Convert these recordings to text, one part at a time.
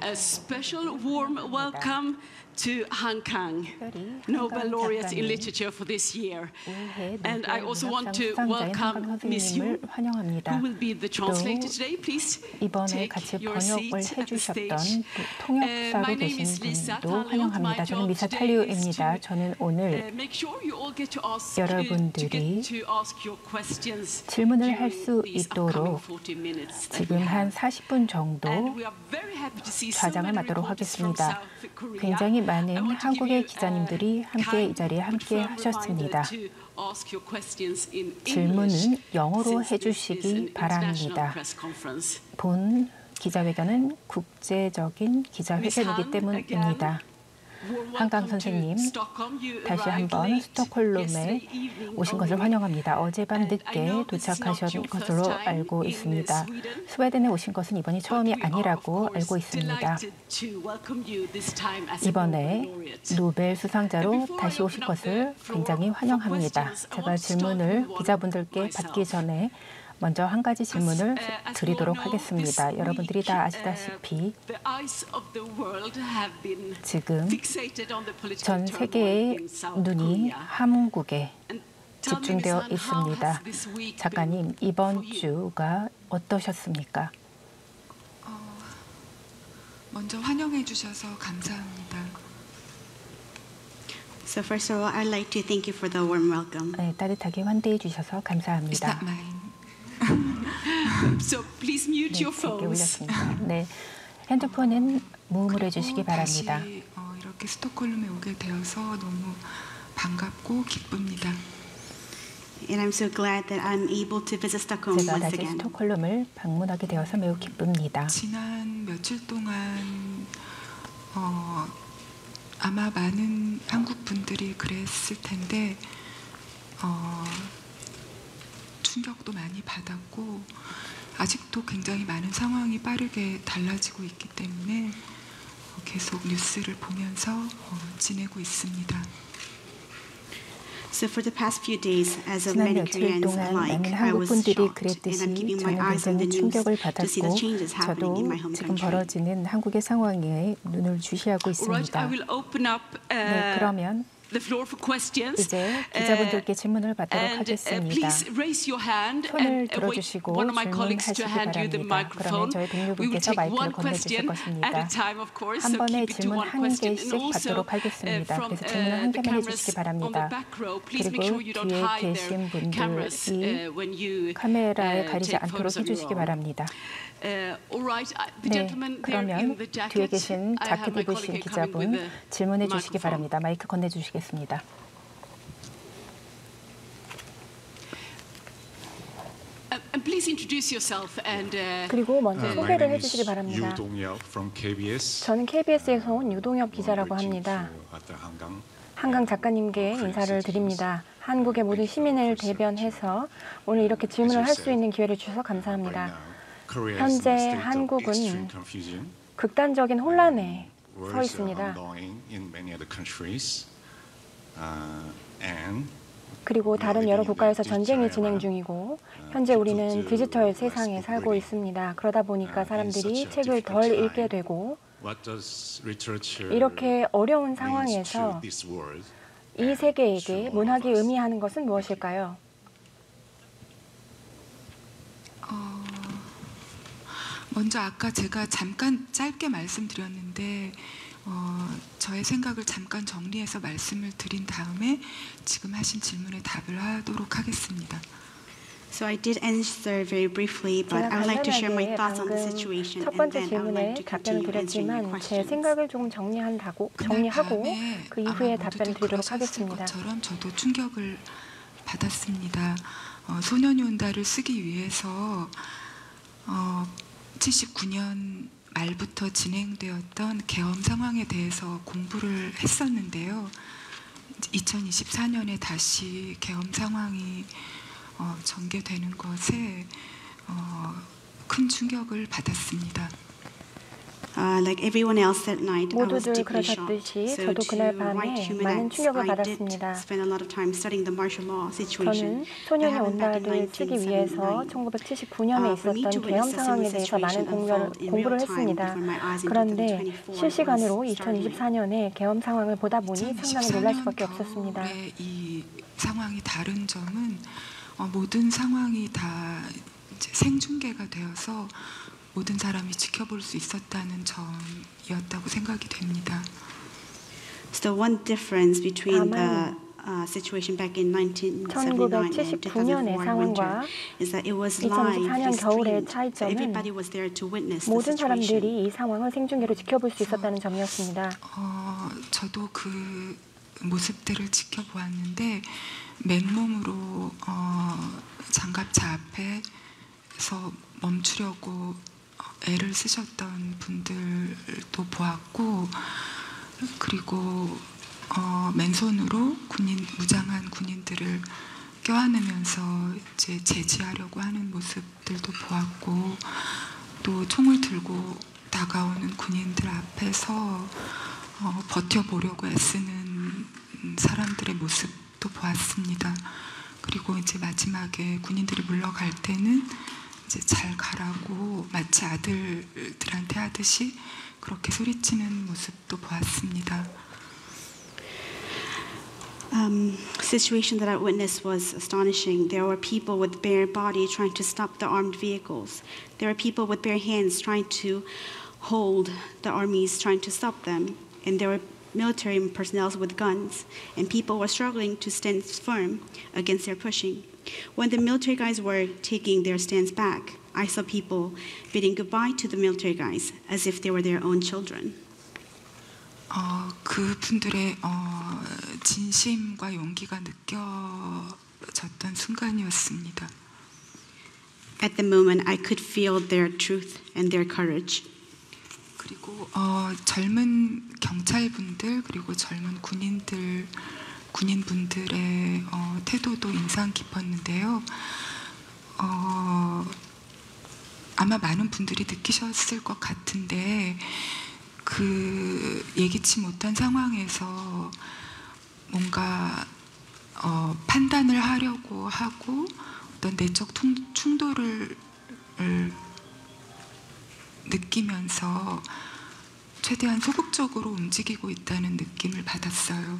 a special warm welcome to Han Kang, Nobel laureate in literature for this year. And I also want to welcome Ms. Yu, who will be the translator today. Please 이번에 같이 번역을 해주셨던 통역사로 계신 분도 환영합니다. 저는 미사 탈리우입니다. 저는 오늘 여러분들이 질문을 할 수 있도록 지금 한 40분 정도 좌장을 맡도록 하겠습니다. 굉장히 많은 한국의 기자님들이 함께 이 자리에 함께 하셨습니다. 질문은 영어로 해주시기 바랍니다. 본 기자회견은 국제적인 기자회견이기 때문입니다. 한강 선생님, 다시 한번 스톡홀름에 오신 것을 환영합니다. 어젯밤 늦게 도착하신 것으로 알고 있습니다. 스웨덴에 오신 것은 이번이 처음이 아니라고 알고 있습니다. 이번에 노벨 수상자로 다시 오신 것을 굉장히 환영합니다. 제가 질문을 기자분들께 받기 전에 먼저 한 가지 질문을 드리도록 하겠습니다. 여러분들이 다 아시다시피 지금 전 세계의 눈이 한국에 집중되어 있습니다. 작가님, 이번 주가 어떠셨습니까? 먼저 환영해 주셔서 감사합니다. So first of all, I'd like to thank you for the warm welcome. 네, 따뜻하게 환대해 주셔서 감사합니다. So please mute your phones. 네, 핸드폰은 무음으로 해주시기 바랍니다. 이렇게 스톡홀름에 오게 되어서 너무 반갑고 기쁩니다. And I'm so glad that I'm able to visit Stockholm 제가 once 다시 again. 스톡홀름을 방문하게 되어서 매우 기쁩니다. 지난 며칠 동안 아마 많은 한국 분들이 그랬을 텐데 충격도 많이 받았고 아직도 굉장히 많은 상황이 빠르게 달라지고 있기 때문에 계속 뉴스를 보면서 지내고 있습니다. So for the past few days, as of 지난 many 며칠 Koreans 동안 alike, 많은 I 한국 was 분들이 shocked, 그랬듯이 and I'm keeping my 저는 eyes on the 굉장히 news 충격을 to see the 받았고 changes happening in my 저도 home 지금 country. 벌어지는 한국의 상황에 눈을 주시하고 있습니다. 네, 그러면 이제 기자분들께 질문을 받도록 하겠습니다. 손을 들어주시고 질문하시기 바랍니다. 그러면 저희 동료분께서 마이크를 건네주실 것입니다. 한 번에 질문 한 개씩 받도록 하겠습니다. 그래서 질문을 한 개만 해주시기 바랍니다. 그리고 뒤에 계신 분들이 카메라에 가리지 않도록 해주시기 바랍니다. 네, 그러면 뒤에 계신 자켓 입으신 기자분 질문해 주시기 바랍니다. 마이크 건네주시겠습니다. 그리고 먼저 소개를 해주시기 바랍니다. 저는 KBS에서 온 유동엽 기자라고 합니다. 한강 작가님께 인사를 드립니다. 한국의 모든 시민을 대변해서 오늘 이렇게 질문을 할 수 있는 기회를 주셔서 감사합니다. 현재 한국은 극단적인 혼란에 서 있습니다. 그리고 다른 여러 국가에서 전쟁이 진행 중이고 현재 우리는 디지털 세상에 살고 있습니다. 그러다 보니까 사람들이 책을 덜 읽게 되고 이렇게 어려운 상황에서 이 세계에게 문학이 의미하는 것은 무엇일까요? 먼저 아까 제가 잠깐 짧게 말씀드렸는데 저의 생각을 잠깐 정리해서 말씀을 드린 다음에 지금 하신 질문에 답을 하도록 하겠습니다. So I did answer very briefly, but I would like to share my thoughts on the situation, 첫 and 번째 then I would like 질문에 to 답변을 continue answering your 드렸지만 제 questions. 생각을 조금 정리하고 그 이후에 답변을 드리도록 하겠습니다. 것처럼 저도 충격을 받았습니다. 소년이 온다를 쓰기 위해서 79년 말부터 진행되었던 계엄 상황에 대해서 공부를 했었는데요. 2024년에 다시 계엄 상황이 전개되는 것에 큰 충격을 받았습니다. Like everyone else that night, I was 모두들 deeply shocked. 그러셨듯이 So 저도 그날 to 밤에 write Human 많은 Acts, 충격을 I did 받았습니다. spend a lot of time studying the martial law situation. 저는 소년이 온 날을 치기 위해서 1979년에 있었던 계엄 상황에 대해서 많은 공부를 했습니다. 그런데 실시간으로 2024년에 계엄 상황을 보다 보니 상당히 놀랄 수밖에 없었습니다. 이 상황이 다른 점은 모든 상황이 다 이제 생중계가 되어서 모든 사람이 지켜볼 수 있었다는 점이었다고 생각이 됩니다. So one difference between the situation back in 1979 and 2004 winter is that it was live, 2024년 겨울의 차이점은 everybody was there to witness the 모든 situation. 사람들이 이 상황을 생중계로 지켜볼 수 있었다는 점이었습니다. 저도 그 모습들을 지켜보았는데 맨몸으로 장갑차 앞에서 멈추려고 애를 쓰셨던 분들도 보았고, 그리고 맨손으로 무장한 군인들을 껴안으면서 이제 제지하려고 하는 모습들도 보았고, 또 총을 들고 다가오는 군인들 앞에서 버텨보려고 애쓰는 사람들의 모습도 보았습니다. 그리고 이제 마지막에 군인들이 물러갈 때는 이제 잘 가라고 마치 아들들한테 하듯이 그렇게 소리치는 모습도 보았습니다. Situation that I witnessed was astonishing. There were people with bare body trying to stop the armed vehicles. There were people with bare hands trying to hold the armies, trying to stop them. And there were military personnel with guns. And people were struggling to stand firm against their pushing. When the military guys were taking their stands back, I saw people bidding goodbye to the military guys as if they were their own children. 그분들의 진심과 용기가 느껴졌던 순간이었습니다. At the moment, I could feel their truth and their courage. 그리고 젊은 경찰분들 그리고 젊은 군인분들의 태도도 인상 깊었는데요. 아마 많은 분들이 느끼셨을 것 같은데 그 예기치 못한 상황에서 뭔가 판단을 하려고 하고 어떤 내적 충돌을 느끼면서 최대한 소극적으로 움직이고 있다는 느낌을 받았어요.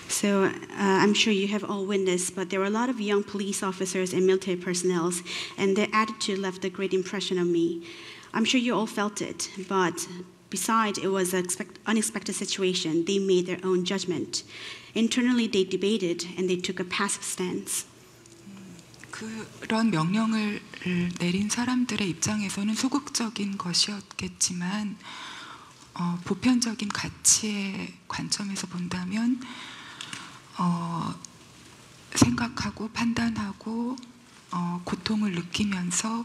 So I'm sure you have all witnessed, but there were a lot of young police officers and military personnel, and their attitude left a great impression on me. I'm sure you all felt it, but besides it was an unexpected situation, they made their own judgment. Internally, they debated and they took a passive stance. 그런 명령을 내린 사람들의 입장에서는 소극적인 것이었겠지만 보편적인 가치의 관점에서 본다면 생각하고 판단하고 고통을 느끼면서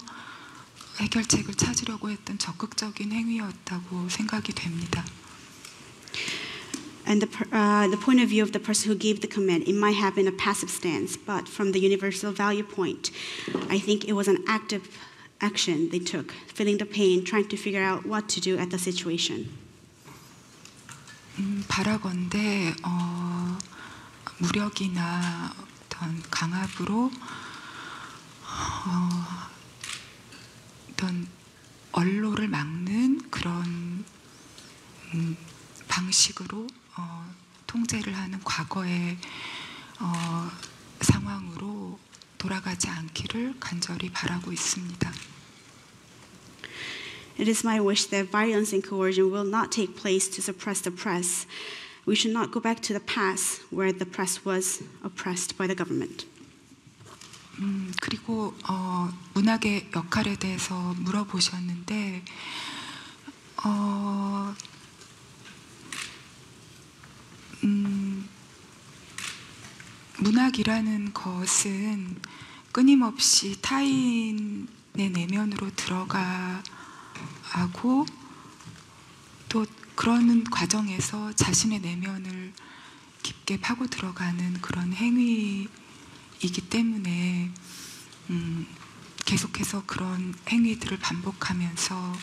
해결책을 찾으려고 했던 적극적인 행위였다고 생각이 됩니다. And the point of view of the person who gave the command, it might have been a passive stance, but from the universal value point, I think it was an active action they took, feeling the pain, trying to figure out what to do at the situation. 바라건대 무력이나 어떤 강압으로 어떤 언로를 막는 그런 방식으로 통제를 하는 과거의 상황으로 돌아가지 않기를 간절히 바라고 있습니다. It is my wish that violence and coercion will not take place to suppress the press. We should not go back to the past where the press was oppressed by the government. 그리고 문학의 역할에 대해서 물어보셨는데 문학이라는 것은 끊임없이 타인의 내면으로 들어가고 또 그러는 과정에서 자신의 내면을 깊게 파고 들어가는 그런 행위이기 때문에 계속해서 그런 행위들을 반복하면서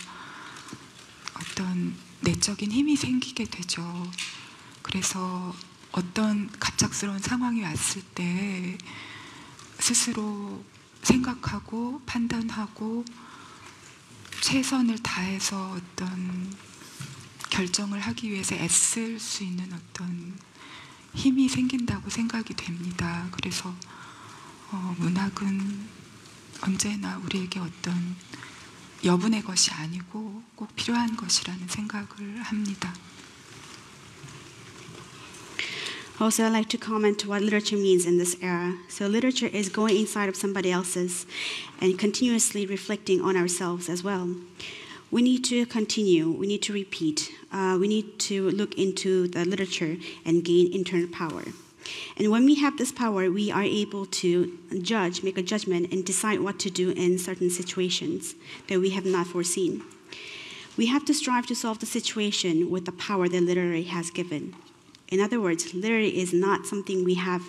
어떤 내적인 힘이 생기게 되죠. 그래서 어떤 갑작스러운 상황이 왔을 때 스스로 생각하고 판단하고 최선을 다해서 어떤 결정을 하기 위해서 애쓸 수 있는 어떤 힘이 생긴다고 생각이 됩니다. 그래서 문학은 언제나 우리에게 어떤 여분의 것이 아니고 꼭 필요한 것이라는 생각을 합니다. Also, I'd like to comment what literature means in this era. So literature is going inside of somebody else's and continuously reflecting on ourselves as well. We need to continue, we need to repeat, we need to look into the literature and gain internal power. And when we have this power, we are able to judge, make a judgment, and decide what to do in certain situations that we have not foreseen. We have to strive to solve the situation with the power that literary has given. In other words, literary is not something we have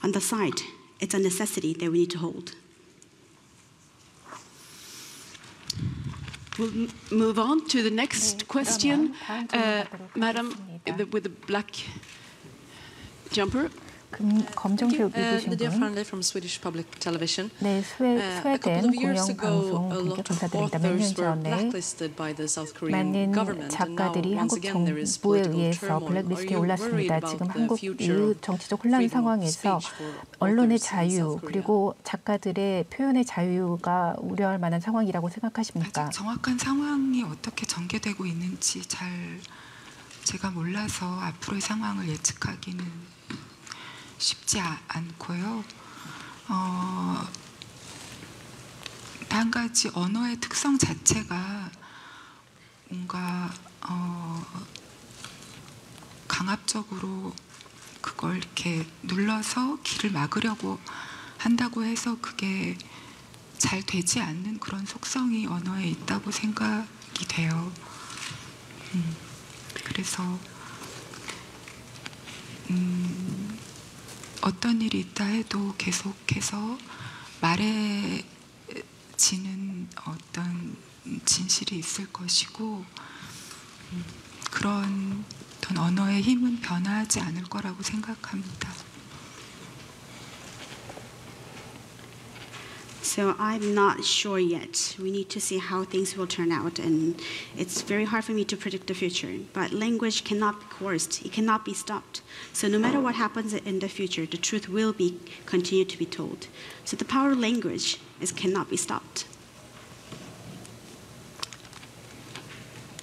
on the side. It's a necessity that we need to hold. We'll move on to the next question. Madam with the black jumper. 검정색 입으신 분. from Swedish Public Television. 네, 스웨덴 공영방송 감사드립니다. 몇 년 전에 많은 작가들이 한국 정부에 의해서 블랙리스트에 올랐습니다. 지금 한국 이후 정치적 혼란 상황에서 언론의 자유 그리고 작가들의 표현의 자유가 우려할 만한 상황이라고 생각하십니까? 아직 정확한 상황이 어떻게 전개되고 있는지 잘 제가 몰라서 앞으로의 상황을 예측하기는 쉽지 않고요. 한 가지 언어의 특성 자체가 뭔가 강압적으로 그걸 이렇게 눌러서 길을 막으려고 한다고 해서 그게 잘 되지 않는 그런 속성이 언어에 있다고 생각이 돼요. 그래서 어떤 일이 있다 해도 계속해서 말해지는 어떤 진실이 있을 것이고 그런 어떤 언어의 힘은 변하지 않을 거라고 생각합니다. So I'm not sure yet. We need to see how things will turn out, and it's very hard for me to predict the future. But language cannot be coerced. It cannot be stopped. So no matter what happens in the future, the truth will be continued to be told. So the power of language cannot be stopped.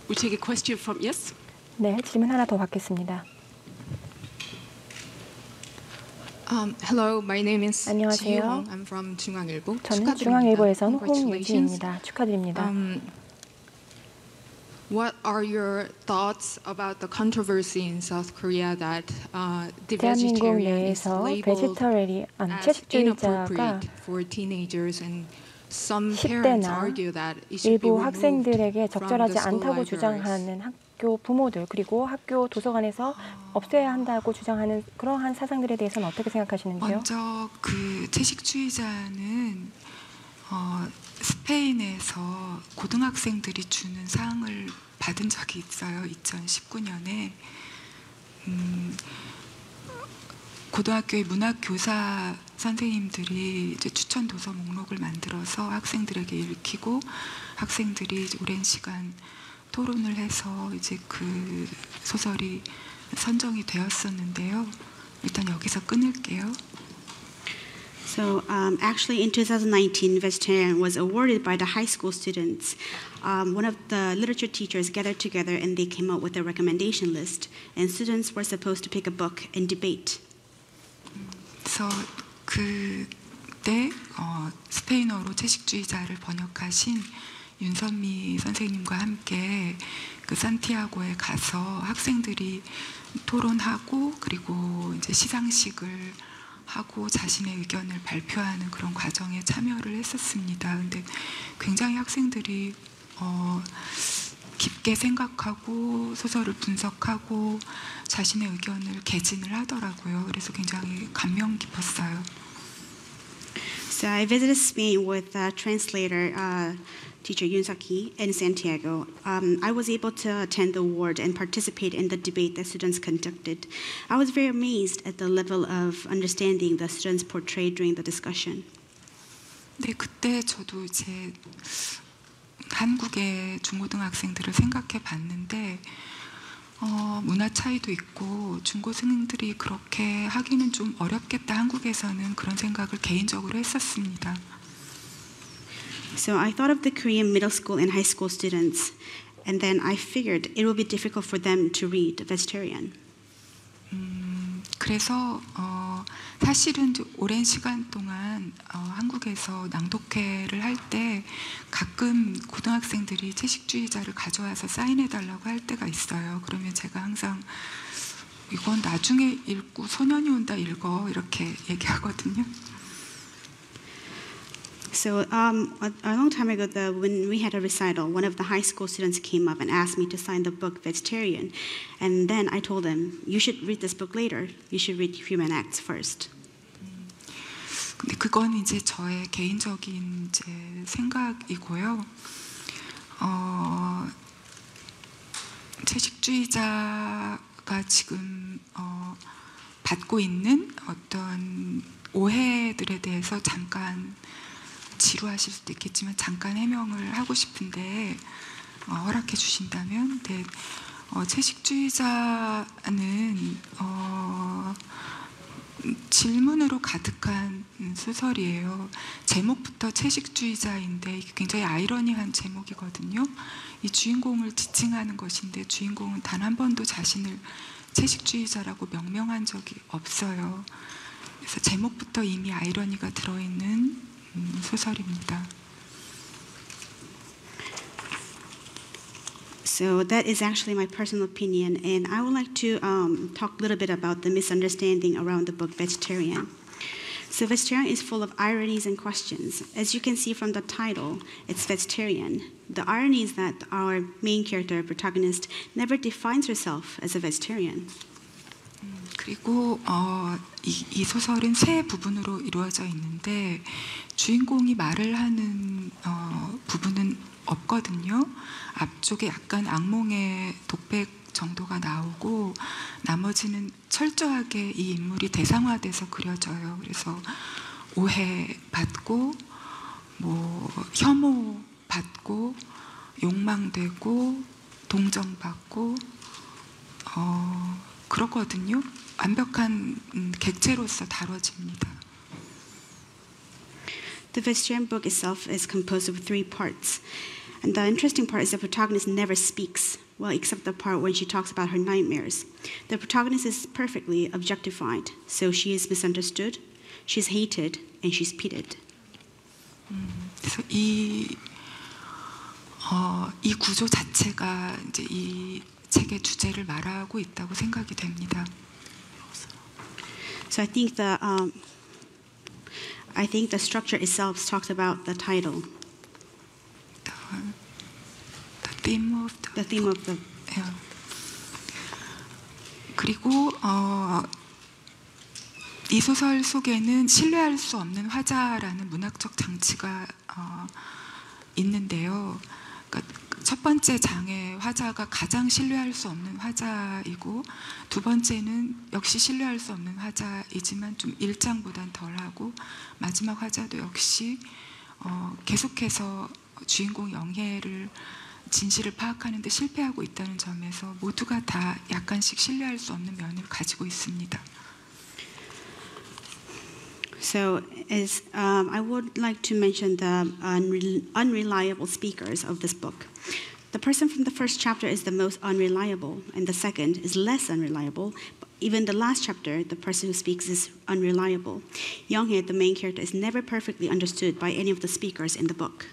We take a question from yes. 네, 질문 하나 더 받겠습니다. Hello, my name is 안녕하세요. 지유홍. I'm from 중앙일보. 저는 중앙일보에서 홍유지입니다. 축하드립니다. What are your thoughts about the controversy in South Korea that the 대한민국 vegetarian is 내에서 labeled as 채식주의자가 inappropriate for teenagers and some parents 10대나 argue that it should be 일부 removed 학생들에게 from 적절하지 the school 않다고 libraries. 주장하는 학교 부모들 그리고 학교 도서관에서 없애야 한다고 주장하는 그러한 사상들에 대해서는 어떻게 생각하시는지요? 먼저 그 채식주의자는 스페인에서 고등학생들이 주는 상을 받은 적이 있어요. 2019년에 고등학교의 문학교사 선생님들이 이제 추천 도서 목록을 만들어서 학생들에게 읽히고 학생들이 이제 오랜 시간 토론을 해서 이제 그 소설이 선정이 되었었는데요. 일단 여기서 끊을게요. So actually in 2019, Vegetarian was awarded by the high school students. One of the literature teachers gathered together and they came up with a recommendation list. And students were supposed to pick a book and debate. 그래서 그때 스페인어로 채식주의자를 번역하신 윤선미 선생님과 함께 그 산티아고에 가서 학생들이 토론하고 그리고 이제 시상식을 하고 자신의 의견을 발표하는 그런 과정에 참여를 했었습니다. 근데 굉장히 학생들이 깊게 생각하고 소설을 분석하고 자신의 의견을 개진을 하더라고요. 그래서 굉장히 감명 깊었어요. So I visited Spain with a translator teacher Yoon Suk-hee, in Santiago. I was able to attend the award and participate in the debate that students conducted. I was very amazed at the level of understanding the students portrayed during the discussion. 네, 그때 저도 이제 한국의 중고등학생들을 생각해 봤는데 문화 차이도 있고 중고생들이 그렇게 하기는 좀 어렵겠다. 한국에서는 그런 생각을 개인적으로 했었습니다. So I thought of the Korean middle school and high school students, and then I figured it would be difficult for them to read Vegetarian. 그래서 사실은 오랜 시간 동안 한국에서 낭독회를 할 때 가끔 고등학생들이 채식주의자를 가져와서 사인해달라고 할 때가 있어요. 그러면 제가 항상 이건 나중에 읽고 소년이 온다 읽어 이렇게 얘기하거든요. So a long time ago, when we had a recital, one of the high school students came up and asked me to sign the book Vegetarian. And then I told them, you should read this book later. You should read Human Acts first. 근데 그건 이제 저의 개인적인 이제 생각이고요. 채식주의자가 지금 받고 있는 어떤 오해들에 대해서 잠깐 지루하실 수도 있겠지만 잠깐 해명을 하고 싶은데 허락해 주신다면, 네, 채식주의자는 질문으로 가득한 소설이에요. 제목부터 채식주의자인데 이게 굉장히 아이러니한 제목이거든요. 이 주인공을 지칭하는 것인데 주인공은 단 한 번도 자신을 채식주의자라고 명명한 적이 없어요. 그래서 제목부터 이미 아이러니가 들어있는 소설입니다. So that is actually my personal opinion, and I would like to talk a little bit about the misunderstanding around the book Vegetarian. So Vegetarian is full of ironies and questions. As you can see from the title, it's vegetarian. The irony is that our main character, protagonist, never defines herself as a vegetarian. 그리고 이 소설은 세 부분으로 이루어져 있는데 주인공이 말을 하는 부분은 없거든요. 앞쪽에 약간 악몽의 독백 정도가 나오고 나머지는 철저하게 이 인물이 대상화돼서 그려져요. 그래서 오해받고 혐오받고 욕망되고 동정받고 그렇거든요. 완벽한 객체로서 다뤄집니다. The vegetarian book itself is composed of 3 parts. And the interesting part is the protagonist never speaks, well, except the part when she talks about her nightmares. The protagonist is perfectly objectified, so she is misunderstood, she's hated, and she's pitied. 그래서 이 구조 자체가 이제 이 책의 주제를 말하고 있다고 생각이 됩니다. So I think the structure itself talks about the title. The theme of the. Yeah. 그리고 이 소설 속에는 신뢰할 수 없는 화자라는 문학적 장치가 있는데요. 그러니까 첫 번째 장의 화자가 가장 신뢰할 수 없는 화자이고 두 번째는 역시 신뢰할 수 없는 화자이지만 좀 1장보단 덜하고 마지막 화자도 역시 계속해서 주인공 영예를 진실을 파악하는 데 실패하고 있다는 점에서 모두가 다 약간씩 신뢰할 수 없는 면을 가지고 있습니다. So I would like to mention the unreliable speakers of this book. The person from the first chapter is the most unreliable, and the second is less unreliable. Even the last chapter, the person who speaks is unreliable. Young-hae, the main character, is never perfectly understood by any of the speakers in the book.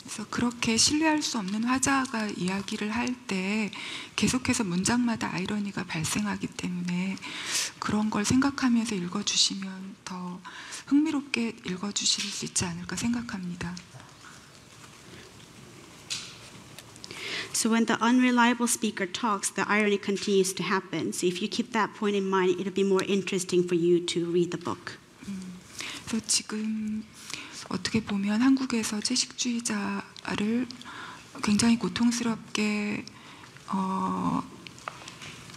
그래서 그렇게 신뢰할 수 없는 화자가 이야기를 할 때 계속해서 문장마다 아이러니가 발생하기 때문에 그런 걸 생각하면서 읽어주시면 더 흥미롭게 읽어주실 수 있지 않을까 생각합니다. So when the unreliable speaker talks, the irony continues to happen. So if you keep that point in mind, it'll be more interesting for you to read the book. 그래서 지금 어떻게 보면 한국에서 채식주의자가 소설을 굉장히 고통스럽게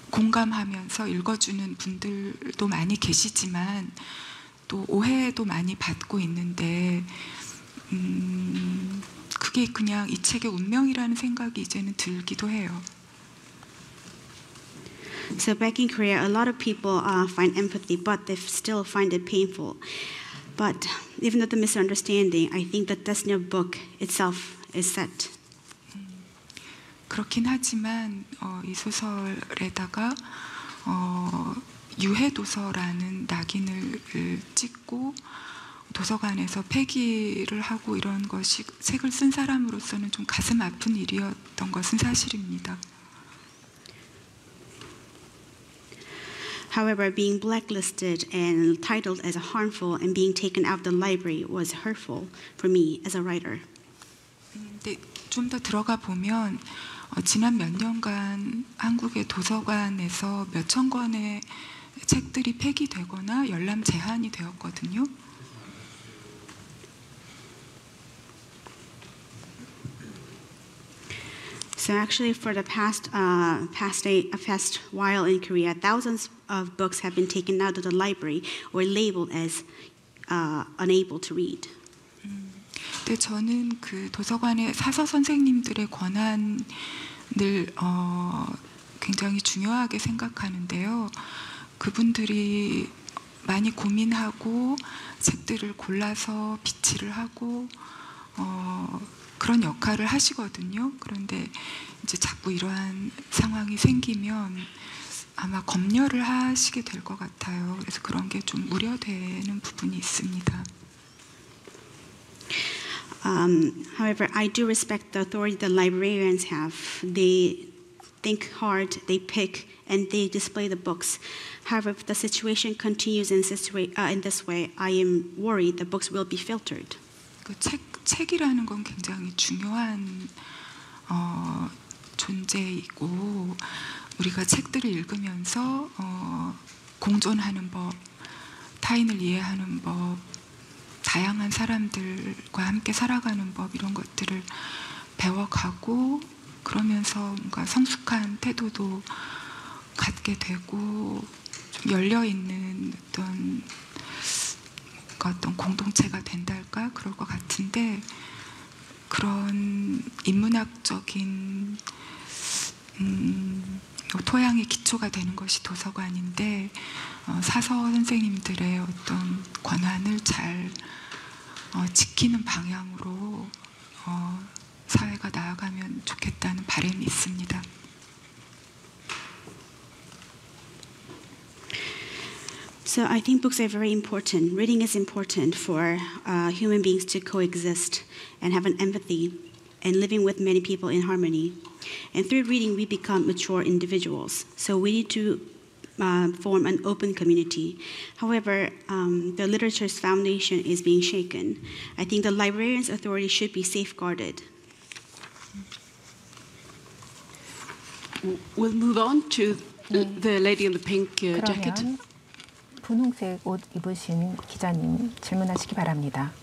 공감하면서 읽어주는 분들도 많이 계시지만 또 오해도 많이 받고 있는데 그게 그냥 이 책의 운명이라는 생각이 이제는 들기도 해요. So back in Korea, a lot of people find empathy, but they still find it painful. But even though the misunderstanding, I think the destiny of book itself is set. 그렇긴 하지만 이 소설에다가 유해도서라는 낙인을 찍고 도서관에서 폐기를 하고 이런 것이 책을 쓴 사람으로서는 좀 가슴 아픈 일이었던 것은 사실입니다. However, being blacklisted and titled as harmful and being taken out of the library was hurtful for me as a writer. 근데 좀 더 들어가 보면 지난 몇 년간 한국의 도서관에서 몇천 권의 책들이 폐기되거나 열람 제한이 되었거든요. So actually, for the past while in Korea, thousands of books have been taken out of the library or labeled as unable to read. 근데 저는 그 도서관의 사서 선생님들의 권한을 굉장히 중요하게 생각하는데요. 그분들이 많이 고민하고 책들을 골라서 비치를 하고 그런 역할을 하시거든요. 그런데 이제 자꾸 이러한 상황이 생기면 아마 검열을 하시게 될 것 같아요. 그래서 그런 게 좀 우려되는 부분이 있습니다. However, I do respect the authority the librarians have. They think hard, they pick, and they display the books. However, if the situation continues in this way, I am worried the books will be filtered. 그 책이라는 건 굉장히 중요한 존재이고 우리가 책들을 읽으면서 공존하는 법, 타인을 이해하는 법, 다양한 사람들과 함께 살아가는 법 이런 것들을 배워가고 그러면서 뭔가 성숙한 태도도 갖게 되고 좀 열려있는 어떤 공동체가 된달까 그럴 것 같은데 그런 인문학적인 토양의 기초가 되는 것이 도서관인데 사서 선생님들의 어떤 권한을 잘 지키는 방향으로 사회가 나아가면 좋겠다는 바람이 있습니다. So I think books are very important. Reading is important for human beings to coexist and have an empathy and living with many people in harmony. And through reading, we become mature individuals. So we need to form an open community. However, the literature's foundation is being shaken. I think the librarian's authority should be safeguarded. We'll move on to the lady in the pink jacket. 분홍색 옷 입으신 기자님 질문하시기 바랍니다.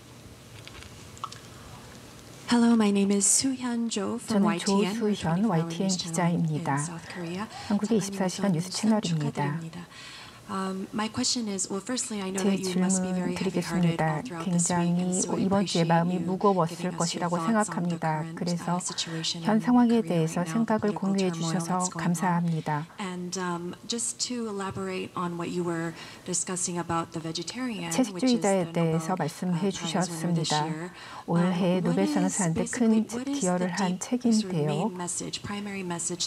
Hello, my name is Soo-hyun Jo from 저는 YTN. 조수현 YTN 기자입니다. 한국의 24시간 뉴스 채널입니다. My question is, well, firstly, I know 제 that you must be 질문 very heavy-hearted 드리겠습니다. throughout this week, 굉장히 and so I 이번 주에 appreciate 마음이 you 무거웠을 giving us your 것이라고 thoughts on the 생각합니다. current 그래서 situation 현 in 상황에 Korea 대해서 right now, the 생각을 political 공유해 turmoil 주셔서 that's going on. 감사합니다. And just to elaborate on what you were discussing about the vegetarian, which is the 채식주의자에 대해서 Nobel 말씀해 Prize winner this 주셨습니다. year. 올해 노벨상을 사는데 큰 기여를 한 책인데요.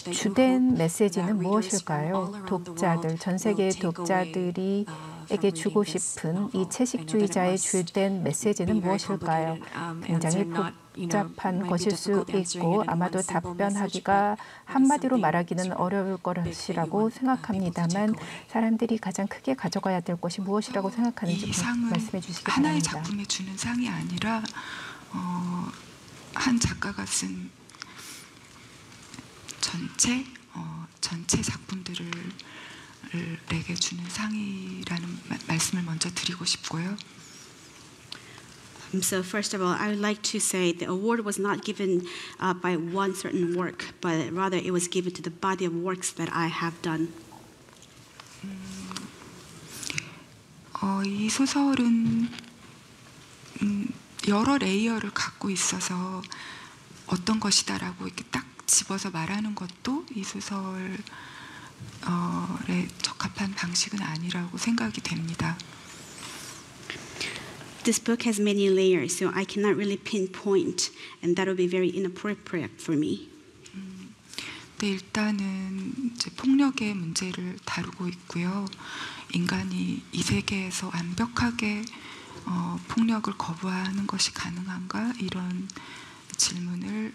주된 메시지는 무엇일까요? 독자들, 전 세계의 독자들이 에게 주고 싶은 이 채식주의자의 주된 메시지는 무엇일까요? 굉장히 복잡한 것일 수 있고 아마도 답변하기가 한마디로 말하기는 어려울 것이라고 생각합니다만 사람들이 가장 크게 가져가야 될 것이 무엇이라고 생각하는지 말씀해 주시기 바랍니다. 하나의 작품에 주는 상이 아니라 한 작가가 쓴 전체 작품들을 내게 주는 상이라는 말씀을 먼저 드리고 싶고요. So first of all, I would like to say the award was not given by one certain work, but rather it was given to the body of works that I have done. 이 소설은 여러 레이어를 갖고 있어서 어떤 것이다라고 이렇게 딱 집어서 말하는 것도 이 소설에 적합한 방식은 아니라고 생각이 됩니다. This book has many layers, so I cannot really pinpoint, and that would be very inappropriate for me. 네, 일단은 이제 폭력의 문제를 다루고 있고요. 인간이 이 세계에서 완벽하게 폭력을 거부하는 것이 가능한가 이런 질문을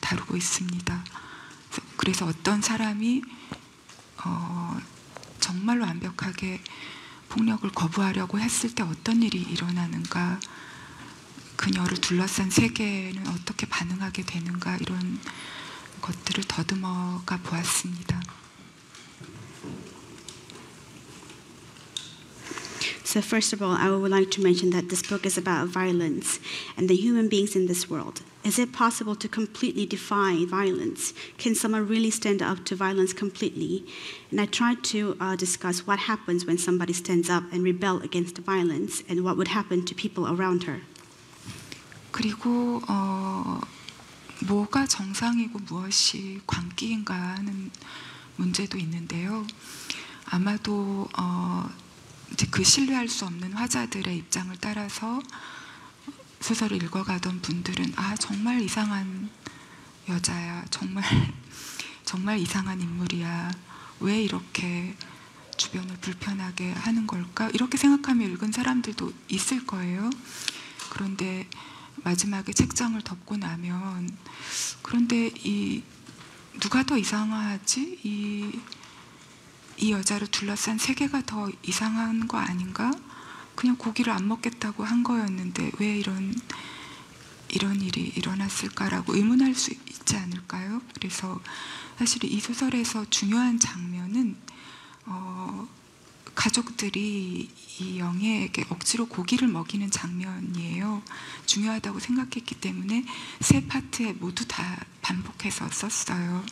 다루고 있습니다. 그래서 어떤 사람이 정말로 완벽하게 폭력을 거부하려고 했을 때 어떤 일이 일어나는가, 그녀를 둘러싼 세계는 어떻게 반응하게 되는가 이런 것들을 더듬어가 보았습니다. So first of all, I would like to mention that this book is about violence and the human beings in this world. Is it possible to completely defy violence? Can someone really stand up to violence completely? And I tried to discuss what happens when somebody stands up and rebel against violence and what would happen to people around her. 그리고 뭐가 정상이고 무엇이 광기인가 하는 문제도 있는데요. 아마도 이제 그 신뢰할 수 없는 화자들의 입장을 따라서 소설을 읽어가던 분들은 정말 이상한 여자야, 정말 이상한 인물이야, 왜 이렇게 주변을 불편하게 하는 걸까 이렇게 생각하며 읽은 사람들도 있을 거예요. 그런데 마지막에 책장을 덮고 나면 그런데 누가 더 이상하지? 이 여자를 둘러싼 세계가 더 이상한 거 아닌가? 그냥 고기를 안 먹겠다고 한 거였는데 왜 이런 일이 일어났을까라고 의문할 수 있지 않을까요? 그래서 사실 이 소설에서 중요한 장면은 가족들이 이 영애에게 억지로 고기를 먹이는 장면이에요. 중요하다고 생각했기 때문에 세 파트에 모두 다 반복해서 썼어요.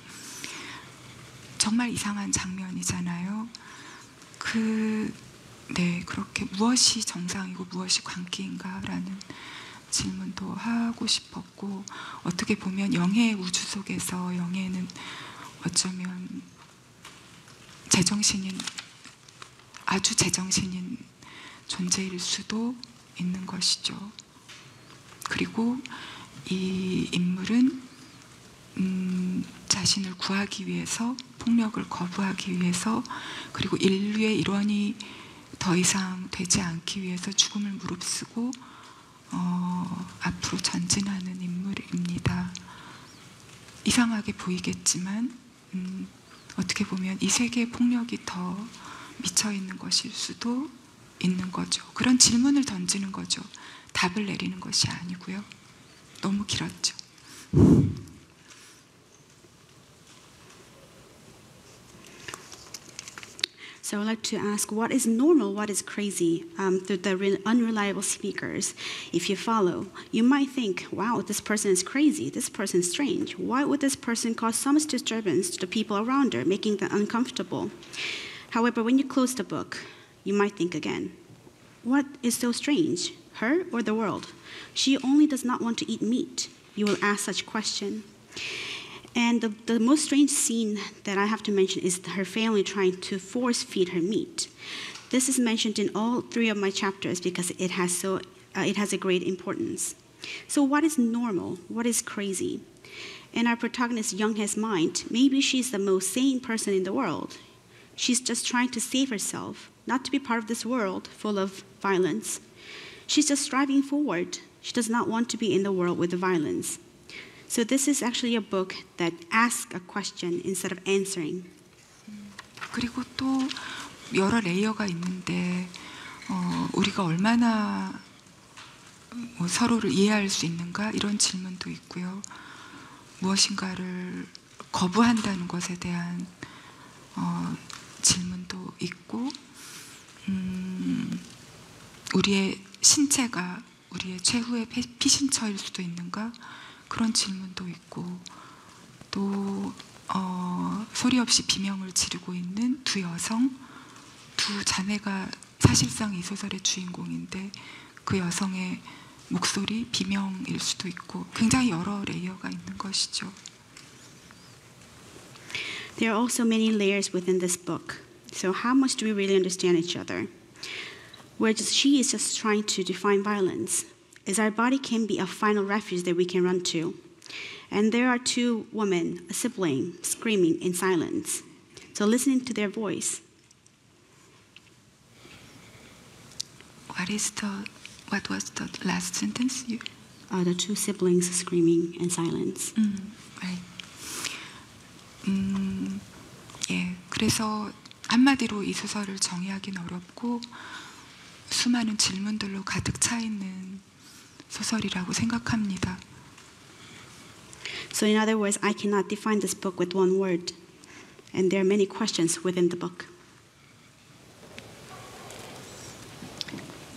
정말 이상한 장면이잖아요. 그렇게 무엇이 정상이고 무엇이 광기인가라는 질문도 하고 싶었고, 어떻게 보면 영애의 우주 속에서 영애는 어쩌면 아주 제정신인 존재일 수도 있는 것이죠. 그리고 이 인물은 자신을 구하기 위해서, 폭력을 거부하기 위해서, 그리고 인류의 일원이 더 이상 되지 않기 위해서 죽음을 무릅쓰고 앞으로 전진하는 인물입니다. 이상하게 보이겠지만 어떻게 보면 이 세계의 폭력이 더 미쳐 있는 것일 수도 있는 거죠. 그런 질문을 던지는 거죠. 답을 내리는 것이 아니고요. 너무 길었죠. So I'd like to ask, what is normal, what is crazy? Through the unreliable speakers, if you follow, you might think, wow, this person is crazy, this person is strange. Why would this person cause so much disturbance to the people around her, making them uncomfortable? However, when you close the book, you might think again, what is so strange, her or the world? She only does not want to eat meat. You will ask such question. And the most strange scene that I have to mention is her family trying to force feed her meat. This is mentioned in all 3 of my chapters because it has a great importance. So what is normal? What is crazy? In our protagonist Younghae's mind, maybe she's the most sane person in the world. She's just trying to save herself, not to be part of this world full of violence. She's just striving forward. She does not want to be in the world with the violence. So this is actually a book that asks a question instead of answering. 그리고 또 여러 레이어가 있는데 우리가 얼마나 서로를 이해할 수 있는가 이런 질문도 있고요. 무엇인가를 거부한다는 것에 대한 질문도 있고, 우리의 신체가 우리의 최후의 피신처일 수도 있는가? 그런 질문도 있고 또 소리 없이 비명을 지르고 있는 두 여성, 두 자매가 사실상 이 소설의 주인공인데 그 여성의 목소리, 비명일 수도 있고 굉장히 여러 레이어가 있는 것이죠. There are also many layers within this book. So how much do we really understand each other? She is just trying to define violence. As our body can be a final refuge that we can run to. And there are two women, a sibling, screaming in silence. So listening to their voice. What was the last sentence? The two siblings screaming in silence. Right. 예, 그래서 한마디로 이 소설을 정의하기는 어렵고 수많은 질문들로 가득 차 있는 소설이라고 생각합니다. So in other words, I cannot define this book with one word. And there are many questions within the book.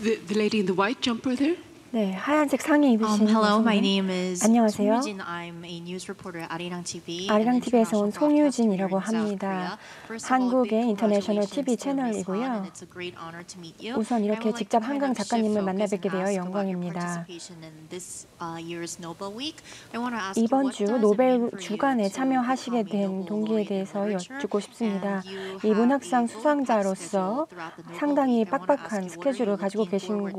The lady in the white jumper there? 네, 하얀색 상의 입으신 Hello, my name is 안녕하세요. 송유진. I'm a news reporter at 아리랑 TV. 아리랑 TV에서 온 송유진이라고 합니다. 한국의 인터내셔널 TV 채널이고요. 우선 이렇게 직접 한강 작가님을 만나 뵙게 되어 영광입니다. 이번 주 노벨 주간에 참여하시게 된 동기에 대해서 여쭙고 싶습니다. 이 문학상 수상자로서 상당히 빡빡한 스케줄을 가지고 계신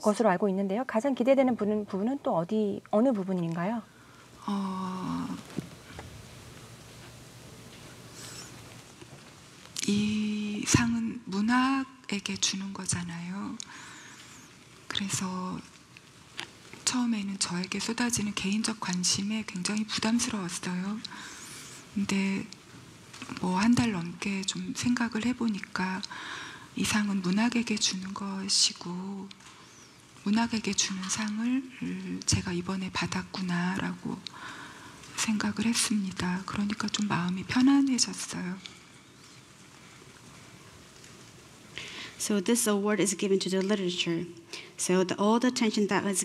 것으로 알고 있는데요. 가장 기대되는 부분은 또 어느 부분인가요? 이 상은 문학에게 주는 거잖아요. 그래서 처음에는 저에게 쏟아지는 개인적 관심에 굉장히 부담스러웠어요. 근데 뭐 한 달 넘게 좀 생각을 해보니까 이 상은 문학에게 주는 것이고 문학에게 주는 상을 제가 이번에 받았구나라고 생각을 했습니다. 그러니까 좀 마음이 편안해졌어요. So this award is given to the literature. So all the attention that has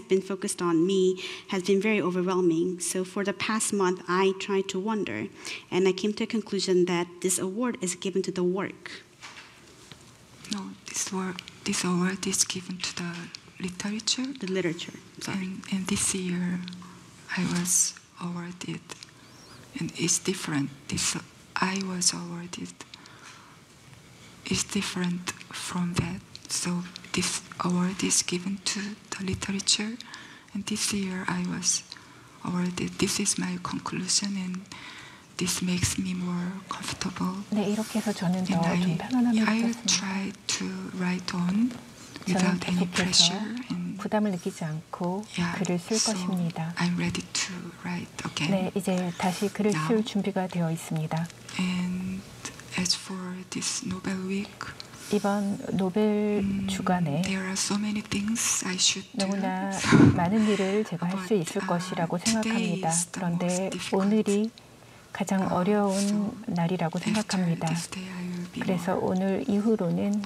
been focused on me has been very overwhelming. So for the past month, I tried to wonder, and I came to a conclusion that this award is given to the work. No, this award is given to the literature. The literature. Sorry. And this year, I was awarded, and it's different. I was awarded. Is different from that. So this award is given to the literature, and this year I was awarded. This is my conclusion, and this makes me more comfortable. 네, 이렇게 해서 저는 더 좀 편안함을 느꼈습니다. I'll try to write on without any pressure. 부담을 느끼지 않고 글을 쓸 것입니다. I'm ready to write again. 네, 이제 다시 글을 쓸 준비가 되어 있습니다. And as for this Nobel Week, 이번 노벨 주간에 너무나 많은 일을 제가 할 수 있을 것이라고 생각합니다. 그런데 오늘이 가장 어려운 날이라고 생각합니다. 그래서 오늘 이후로는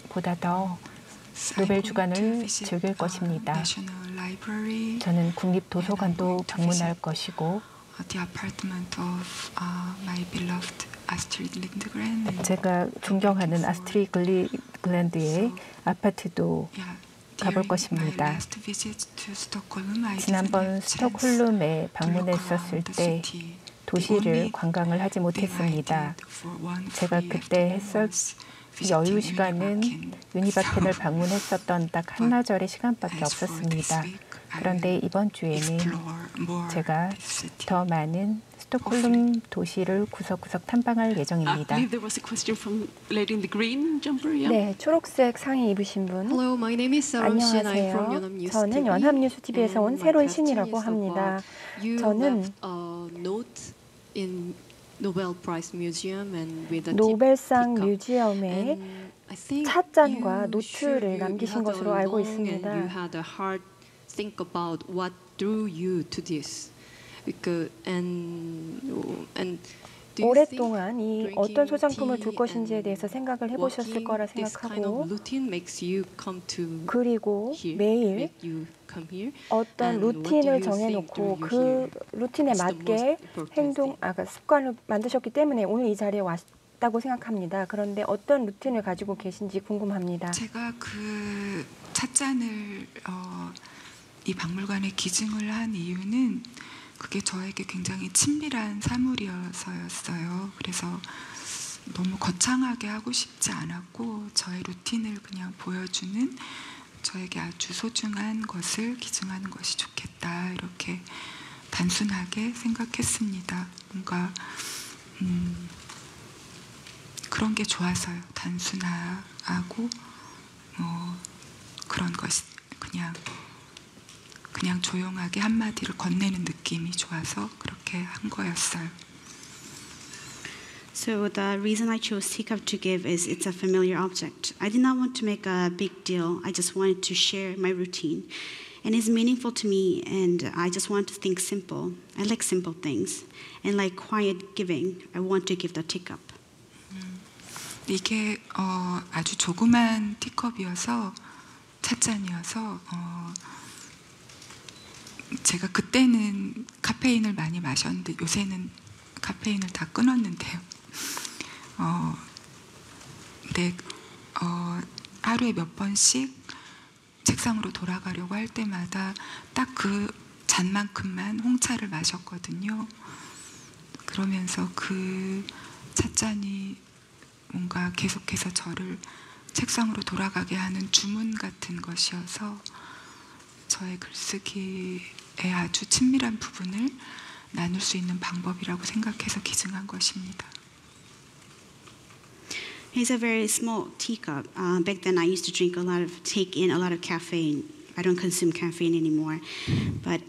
보다 더 노벨 주간을 즐길 것입니다. 저는 국립도서관도 방문할 것이고 제가 존경하는 아스트리드 린드그랜드의 아파트도 가볼 것입니다. 지난번 스톡홀름에 방문했었을 때 도시를 관광을 하지 못했습니다. 제가 그때 여유 시간은 유니바텐을 방문했었던 딱 한나절의 시간밖에 없었습니다. 그런데 이번 주에는 제가 더 많은 스톡홀름 도시를 구석구석 탐방할 예정입니다. 네, 초록색 상의 입으신 분. 안녕하세요. 저는 연합뉴스 TV에서 온 새로운 신이라고 합니다. 저는 노벨상 뮤지엄에 찻잔과 노트를 남기신 것으로 알고 있습니다. Think about what drew you to this, and 오랫동안 이 어떤 소장품을 둘 것인지에 대해서 생각을 해보셨을 거라 생각하고 그리고 매일 어떤 루틴을 정해놓고 그 루틴에 맞게 습관을 만드셨기 때문에 오늘 이 자리에 왔다고 생각합니다. 그런데 어떤 루틴을 가지고 계신지 궁금합니다. 제가 그 찻잔을 이 박물관에 기증을 한 이유는 그게 저에게 굉장히 친밀한 사물이어서였어요. 그래서 너무 거창하게 하고 싶지 않았고 저의 루틴을 그냥 보여주는 저에게 아주 소중한 것을 기증하는 것이 좋겠다 이렇게 단순하게 생각했습니다. 뭔가 그런 게 좋아서요. 단순하고 그런 것이 그냥 조용하게 한마디를 건네는 느낌이 좋아서 그렇게 한 거였어요. So the reason I chose teacup to give is it's a familiar object. I did not want to make a big deal. I just wanted to share my routine. And it's meaningful to me, and I just want to think simple. I like simple things. And like quiet giving, I want to give the teacup. 이게 아주 조그만 티컵이어서 찻잔이어서 제가 그때는 카페인을 많이 마셨는데 요새는 카페인을 다 끊었는데요. 하루에 몇 번씩 책상으로 돌아가려고 할 때마다 딱 그 잔만큼만 홍차를 마셨거든요. 그러면서 그 찻잔이 뭔가 계속해서 저를 책상으로 돌아가게 하는 주문 같은 것이어서 저의 글쓰기의 아주 친밀한 부분을 나눌 수 있는 방법이라고 생각해서 기증한 것입니다. It's a very small teacup. Back then, I used to take in a lot of caffeine. I don't consume caffeine anymore. But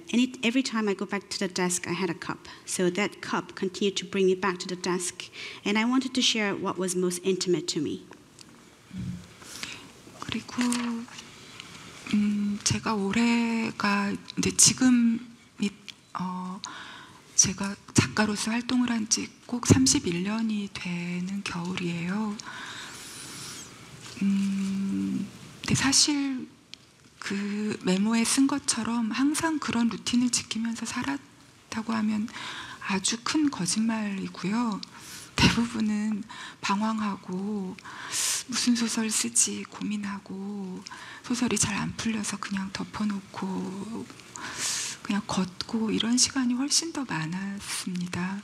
every time I go back to the desk, I had a cup. So that cup continued to bring me back to the desk. And I wanted to share what was most intimate to me. 그리고 제가 올해가 이제 지금 제가 작가로서 활동을 한 지 꼭 31년이 되는 겨울이에요. 근데 사실 그 메모에 쓴 것처럼 항상 그런 루틴을 지키면서 살았다고 하면 아주 큰 거짓말이고요. 대부분은 방황하고 무슨 소설 쓰지 고민하고 소설이 잘 안 풀려서 그냥 덮어놓고 그냥 걷고 이런 시간이 훨씬 더 많았습니다.